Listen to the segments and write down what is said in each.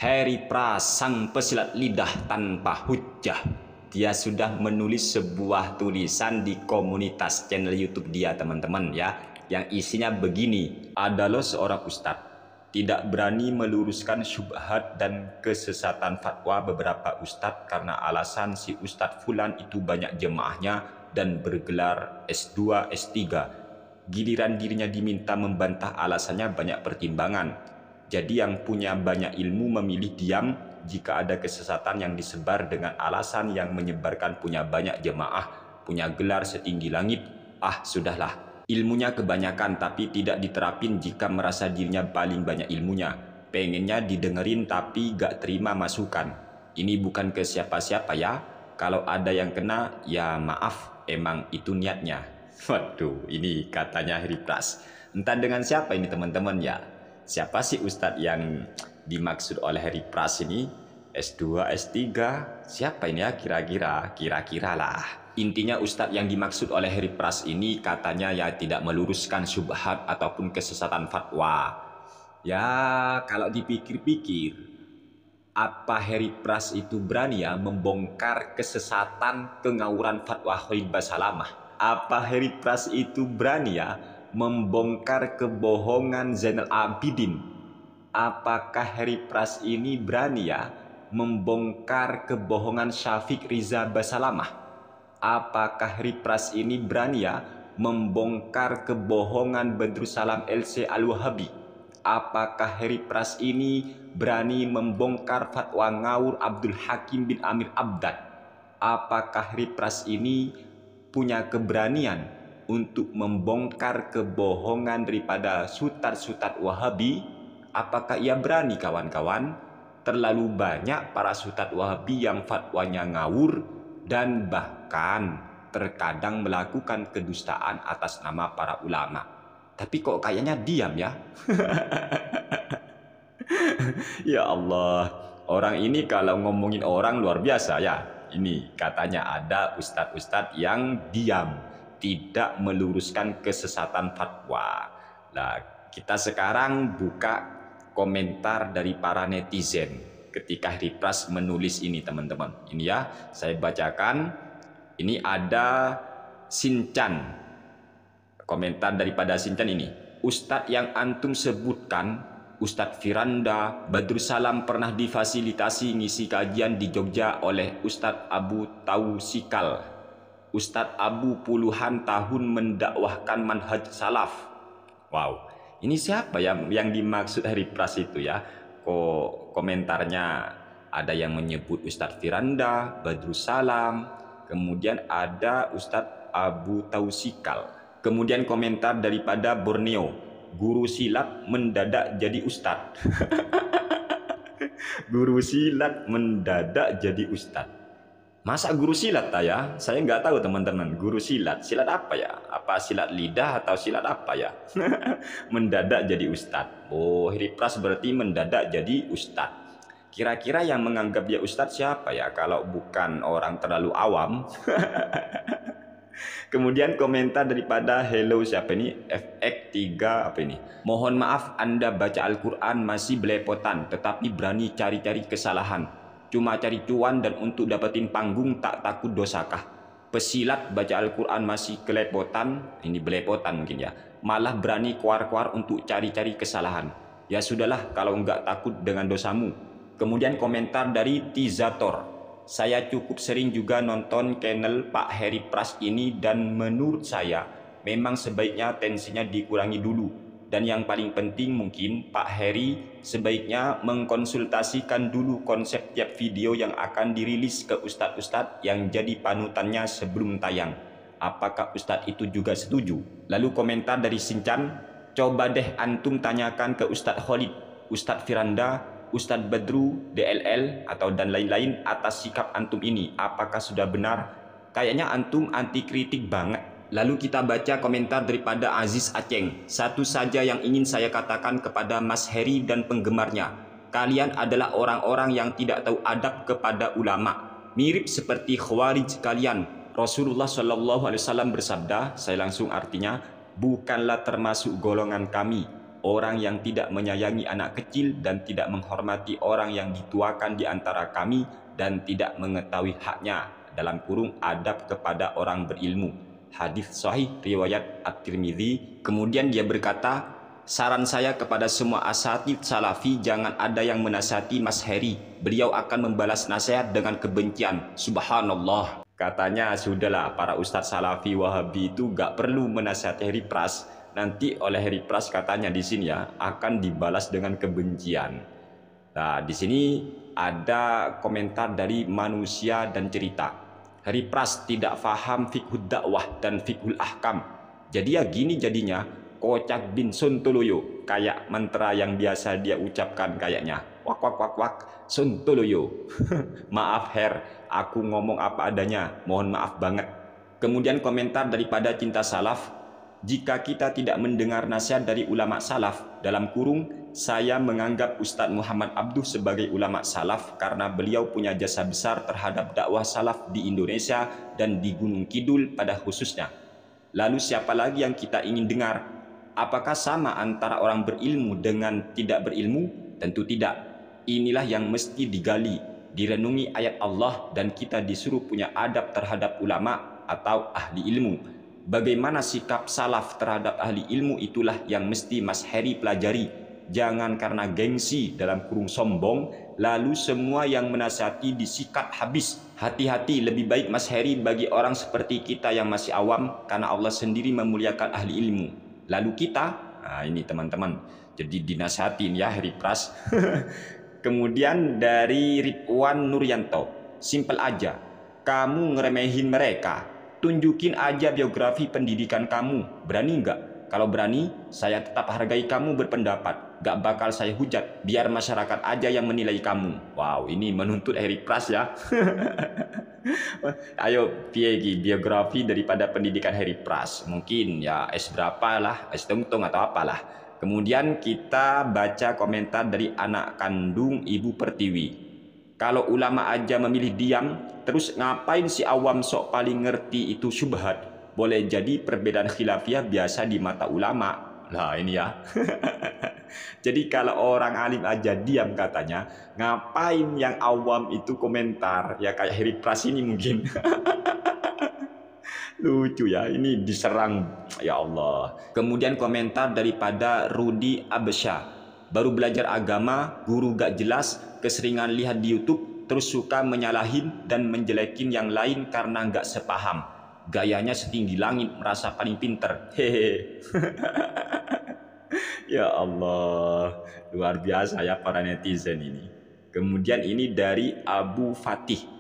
Heri Pras, sang pesilat lidah tanpa hujjah. Dia sudah menulis sebuah tulisan di komunitas channel YouTube dia, teman-teman ya, yang isinya begini. Adalah seorang ustadz, tidak berani meluruskan syubhat dan kesesatan fatwa beberapa ustadz karena alasan si ustadz fulan itu banyak jemaahnya dan bergelar S2, S3. Giliran dirinya diminta membantah, alasannya banyak pertimbangan. Jadi yang punya banyak ilmu memilih diam jika ada kesesatan yang disebar dengan alasan yang menyebarkan punya banyak jemaah, punya gelar setinggi langit. Sudahlah, ilmunya kebanyakan tapi tidak diterapin jika merasa dirinya paling banyak ilmunya. Pengennya didengerin tapi gak terima masukan. Ini bukan ke siapa-siapa ya. Kalau ada yang kena, ya maaf, emang itu niatnya. Waduh, ini katanya Heri Pras. Entah dengan siapa ini teman-teman ya. Siapa sih ustadz yang dimaksud oleh Heri Pras ini? S2, S3? Siapa ini ya kira-kira? Kira-kira lah. Intinya ustadz yang dimaksud oleh Heri Pras ini katanya ya tidak meluruskan syubhat ataupun kesesatan fatwa. Ya kalau dipikir-pikir, apa Heri Pras itu berani ya membongkar kesesatan kengawuran fatwa Khalid Basalamah? Apa Heri Pras itu berani ya membongkar kebohongan Zainal Abidin? Apakah Heri Pras ini berani ya membongkar kebohongan Syafiq Riza Basalamah? Apakah Heri Pras ini berani ya membongkar kebohongan Badrussalam LC Al-Wahabi? Apakah Heri Pras ini berani membongkar fatwa ngawur Abdul Hakim bin Amir Abdad? Apakah Heri Pras ini punya keberanian untuk membongkar kebohongan daripada sutat-sutat Wahabi? Apakah ia berani, kawan-kawan? Terlalu banyak para sutat Wahabi yang fatwanya ngawur dan bahkan terkadang melakukan kedustaan atas nama para ulama. Tapi kok kayaknya diam ya? Ya Allah, orang ini kalau ngomongin orang luar biasa ya. Ini katanya ada ustadz-ustadz yang diam, tidak meluruskan kesesatan fatwa. Nah, kita sekarang buka komentar dari para netizen ketika Heri Pras menulis ini, teman-teman. Ini ya, saya bacakan. Ini ada Sinchan. Komentar daripada Sinchan ini. Ustadz yang antum sebutkan, Ustadz Firanda, Badrussalam pernah difasilitasi ngisi kajian di Jogja oleh Ustadz Abu Tausikal. Ustadz Abu puluhan tahun mendakwahkan manhaj salaf. Wow, ini siapa yang dimaksud Heri Pras itu ya? Kok komentarnya ada yang menyebut Ustadz Firanda, Badrussalam, kemudian ada Ustadz Abu Tausikal. Kemudian komentar daripada Borneo, guru silat mendadak jadi ustadz. Guru silat mendadak jadi ustadz. Masa guru silat ya? Saya nggak tahu teman-teman, guru silat. Silat apa ya? Apa silat lidah atau silat apa ya? Mendadak jadi ustadz. Oh, Heri Pras berarti mendadak jadi ustadz. Kira-kira yang menganggap dia ustadz siapa ya? Kalau bukan orang terlalu awam. Kemudian komentar daripada hello siapa ini? FX3 apa ini? Mohon maaf Anda baca Al-Quran masih belepotan, tetapi berani cari-cari kesalahan. Cuma cari cuan dan untuk dapetin panggung tak takut dosakah? Pesilat baca Al-Quran masih kelepotan, ini belepotan mungkin ya. Malah berani keluar-keluar untuk cari-cari kesalahan. Ya sudahlah kalau enggak takut dengan dosamu. Kemudian komentar dari Tizator. Saya cukup sering juga nonton channel Pak Heri Pras ini dan menurut saya memang sebaiknya tensinya dikurangi dulu. Dan yang paling penting mungkin Pak Heri sebaiknya mengkonsultasikan dulu konsep tiap video yang akan dirilis ke ustadz-ustadz yang jadi panutannya sebelum tayang. Apakah ustadz itu juga setuju? Lalu komentar dari Sinchan, coba deh antum tanyakan ke Ustadz Khalid, Ustadz Firanda, Ustadz Badru, DLL atau dan lain-lain atas sikap antum ini. Apakah sudah benar? Kayaknya antum anti kritik banget. Lalu kita baca komentar daripada Aziz Aceng. Satu saja yang ingin saya katakan kepada Mas Heri dan penggemarnya. Kalian adalah orang-orang yang tidak tahu adab kepada ulama. Mirip seperti Khawarij kalian. Rasulullah SAW bersabda, saya langsung artinya, bukanlah termasuk golongan kami. orang yang tidak menyayangi anak kecil dan tidak menghormati orang yang dituakan di antara kami dan tidak mengetahui haknya, dalam kurung adab kepada orang berilmu. Hadis sahih riwayat At-Tirmidzi. Kemudian dia berkata, saran saya kepada semua asatidz salafi, jangan ada yang menasihati Mas Heri. Beliau akan membalas nasihat dengan kebencian. Subhanallah. Katanya sudahlah, para ustadz salafi wahabi itu gak perlu menasihati Heri Pras. Nanti oleh Heri Pras katanya di sini ya akan dibalas dengan kebencian. Nah, di sini ada komentar dari Manusia dan Cerita. Heri Pras tidak faham fiqhud dakwah dan fiqhul ahkam. Jadi ya gini jadinya, kocak bin sontoloyo, kayak mantra yang biasa dia ucapkan kayaknya. Wak wak wak wak, sontoloyo. Maaf Her, aku ngomong apa adanya, mohon maaf banget. Kemudian komentar daripada Cinta Salaf, jika kita tidak mendengar nasihat dari ulama salaf, dalam kurung, saya menganggap Ustadz Muhammad Abduh sebagai ulama salaf karena beliau punya jasa besar terhadap dakwah salaf di Indonesia dan di Gunung Kidul pada khususnya. Lalu siapa lagi yang kita ingin dengar? Apakah sama antara orang berilmu dengan tidak berilmu? Tentu tidak. Inilah yang mesti digali, direnungi ayat Allah, dan kita disuruh punya adab terhadap ulama atau ahli ilmu. Bagaimana sikap salaf terhadap ahli ilmu itulah yang mesti Mas Heri pelajari. Jangan karena gengsi dalam kurung sombong, lalu semua yang menasihati disikat habis. Hati-hati, lebih baik Mas Heri bagi orang seperti kita yang masih awam, karena Allah sendiri memuliakan ahli ilmu. Lalu kita, nah ini teman-teman, jadi dinasihatin ya Heri Pras. Kemudian dari Ridwan Nuryanto, simpel aja, kamu ngeremehin mereka. Tunjukin aja biografi pendidikan kamu. Berani nggak? Kalau berani, saya tetap hargai kamu berpendapat. Gak bakal saya hujat. Biar masyarakat aja yang menilai kamu. Wow, ini menuntut Heri Pras ya. Ayo, piye biografi daripada pendidikan Heri Pras. Mungkin ya S berapa lah, S tungtung atau apalah. Kemudian kita baca komentar dari anak kandung Ibu Pertiwi. Kalau ulama aja memilih diam, terus ngapain si awam sok paling ngerti itu syubhat? Boleh jadi perbedaan khilafiyah biasa di mata ulama. Lah ini ya. Jadi kalau orang alim aja diam katanya, ngapain yang awam itu komentar? Ya kayak Heri Pras ini mungkin. Lucu ya, ini diserang, ya Allah. Kemudian komentar daripada Rudi Abesha. Baru belajar agama, guru gak jelas, keseringan lihat di YouTube, terus suka menyalahin dan menjelekin yang lain karena gak sepaham. Gayanya setinggi langit, merasa paling pinter. Hehe. Ya Allah, luar biasa ya para netizen ini. Kemudian ini dari Abu Fatih.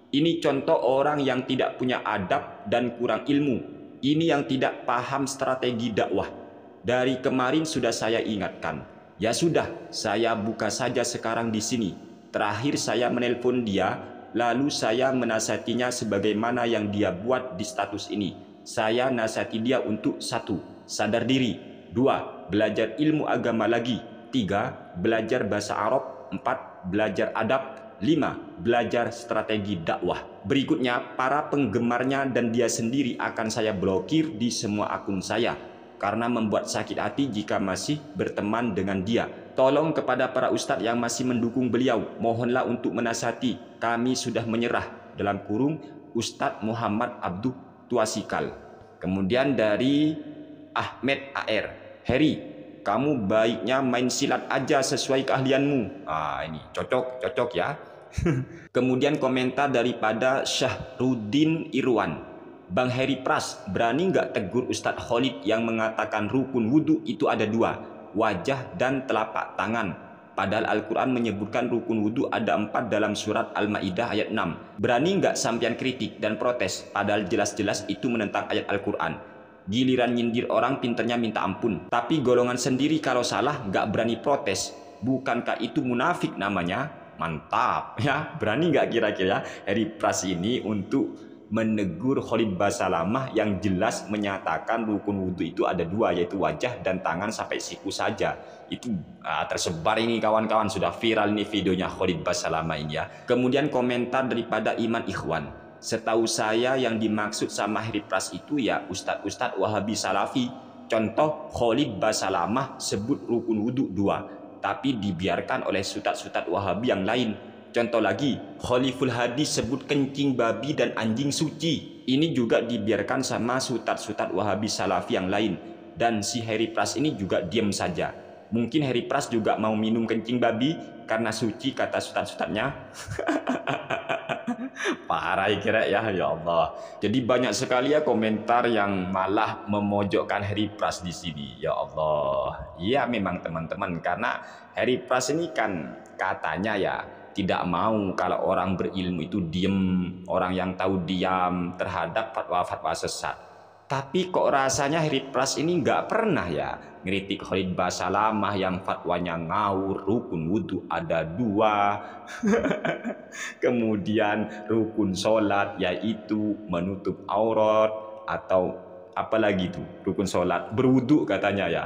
Ini contoh orang yang tidak punya adab dan kurang ilmu. Ini yang tidak paham strategi dakwah. Dari kemarin sudah saya ingatkan. Ya sudah, saya buka saja sekarang di sini. Terakhir saya menelpon dia, lalu saya menasihatinya sebagaimana yang dia buat di status ini. Saya nasihati dia untuk 1. Sadar diri. 2. Belajar ilmu agama lagi. 3. Belajar bahasa Arab. 4. Belajar adab. 5. Belajar strategi dakwah. Berikutnya, para penggemarnya dan dia sendiri akan saya blokir di semua akun saya, karena membuat sakit hati jika masih berteman dengan dia. Tolong kepada para ustadz yang masih mendukung beliau, mohonlah untuk menasihati. Kami sudah menyerah. Dalam kurung Ustadz Muhammad Abduh Tuasikal. Kemudian dari Ahmed AR. Heri, kamu baiknya main silat aja sesuai keahlianmu. Ah ini cocok ya. Kemudian komentar daripada Syahrudin Irwan. Bang Heri Pras, berani nggak tegur Ustadz Khalid yang mengatakan rukun wudhu itu ada 2, wajah dan telapak tangan. Padahal Al-Quran menyebutkan rukun wudhu ada 4 dalam surat Al-Ma'idah ayat 6. Berani nggak sampean kritik dan protes, padahal jelas-jelas itu menentang ayat Al-Quran. Giliran nyindir orang pinternya minta ampun. Tapi golongan sendiri kalau salah nggak berani protes. Bukankah itu munafik namanya? Mantap ya, berani nggak kira-kira Heri Pras ini untuk menegur Khalid Basalamah yang jelas menyatakan rukun wudhu itu ada 2, yaitu wajah dan tangan sampai siku saja. Itu tersebar ini kawan-kawan, sudah viral ini videonya Khalid Basalamah ini ya. Kemudian komentar daripada Iman Ikhwan. Setahu saya yang dimaksud sama Heri Pras itu ya ustadz-ustadz Wahabi Salafi. Contoh Khalid Basalamah sebut rukun wudhu 2, tapi dibiarkan oleh Ustaz-Ustaz Wahabi yang lain. Contoh lagi, Khaliful Hadis sebut kencing babi dan anjing suci. Ini juga dibiarkan sama Ustaz-Ustaz Wahabi Salafi yang lain. Dan si Harry Pras ini juga diam saja. Mungkin Harry Pras juga mau minum kencing babi karena suci kata Ustaz-Ustaznya. Parah kira ya Allah. Jadi banyak sekali ya komentar yang malah memojokkan Harry Pras di sini. Ya Allah. Iya memang teman-teman, karena Harry Pras ini kan katanya ya tidak mau kalau orang berilmu itu diem, orang yang tahu diam terhadap fatwa-fatwa sesat. Tapi kok rasanya Harry Pras ini nggak pernah ya ngeritik Khalid Basalamah yang fatwanya ngawur, rukun wudhu ada 2. Kemudian rukun sholat yaitu menutup aurat, atau apalagi itu rukun sholat berwudhu katanya ya.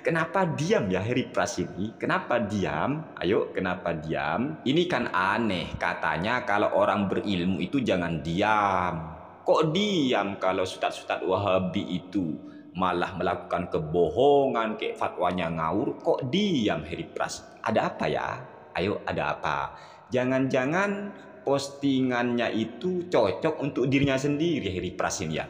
Kenapa diam ya Harry Pras ini? Kenapa diam? Ayo, kenapa diam? Ini kan aneh, katanya kalau orang berilmu itu jangan diam. Kok diam kalau Ustaz-Ustaz Wahabi itu malah melakukan kebohongan kayak fatwanya ngawur? Kok diam Harry Pras? Ada apa ya? Ayo, ada apa? Jangan-jangan postingannya itu cocok untuk dirinya sendiri Harry Pras ini ya.